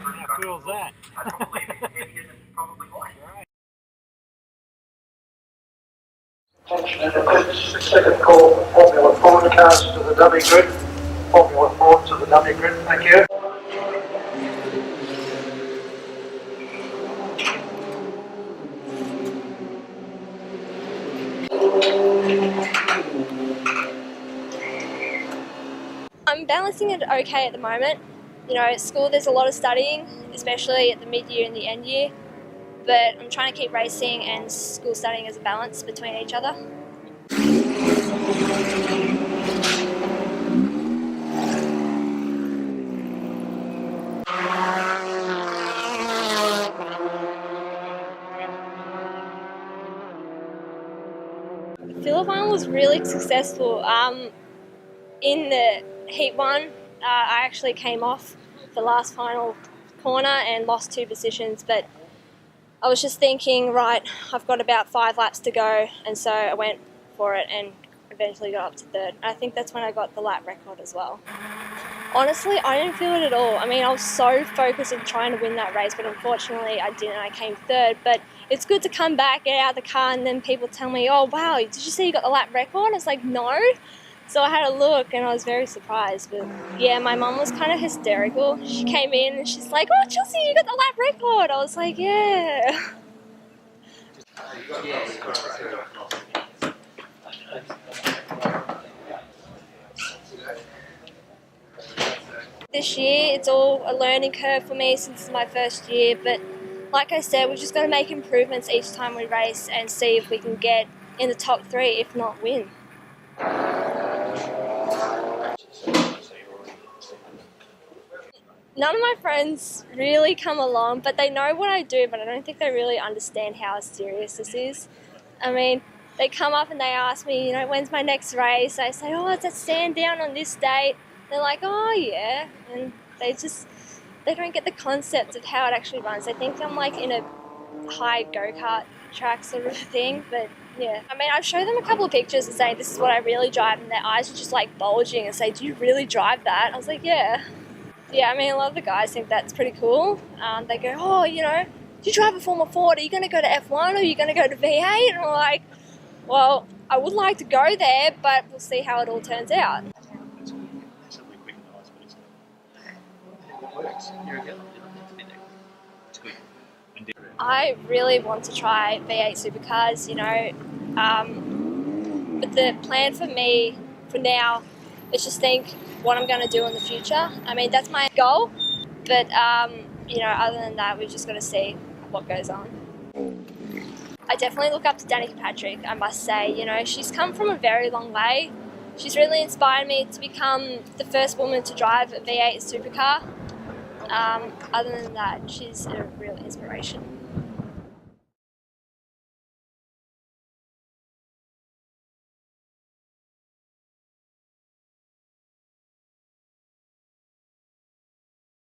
How cool is that? Attention in the 56-second call for Formula 4 cars to the dummy grid. Formula 4 to the dummy grid, thank you. I'm balancing it okay at the moment. You know, at school there's a lot of studying, especially at the mid-year and the end year, but I'm trying to keep racing and school studying as a balance between each other. Philippine was really successful. In the Heat 1, I actually came off the last final corner and lost 2 positions, but I was just thinking, right, I've got about 5 laps to go, and so I went for it and eventually got up to 3rd. I think that's when I got the lap record as well. Honestly, I didn't feel it at all. I mean, I was so focused on trying to win that race, but unfortunately I didn't. I came 3rd, but it's good to come back, get out of the car, and then people tell me, oh wow, did you see you got the lap record? I was like, no. So I had a look and I was very surprised. But yeah, my mum was kind of hysterical. She came in and she's like, oh Chelsea, you got the lap record. I was like, yeah. This year, it's all a learning curve for me since it's my first year, but like I said, we're just going to make improvements each time we race and see if we can get in the top 3, if not win. None of my friends really come along, but they know what I do, but I don't think they really understand how serious this is. I mean, they come up and they ask me, you know, when's my next race? I say, oh, it's at Sandown on this date. They're like, oh yeah, and they don't get the concept of how it actually runs. They think I'm like in a high go-kart track sort of thing, but yeah. I mean, I've showed them a couple of pictures and say this is what I really drive, and their eyes are just like bulging and say, do you really drive that? I was like, yeah. Yeah, I mean, a lot of the guys think that's pretty cool. They go, oh, you know, do you drive a Formula 4? Are you going to go to F1 or are you going to go to V8? And I'm like, well, I would like to go there, but we'll see how it all turns out. I really want to try V8 supercars, you know, but the plan for me for now is just think what I'm going to do in the future. I mean, that's my goal, but you know, other than that, we've just got to see what goes on. I definitely look up to Danica Patrick, I must say. You know, she's come from a very long way. She's really inspired me to become the first woman to drive a V8 supercar. Other than that, she's a real inspiration.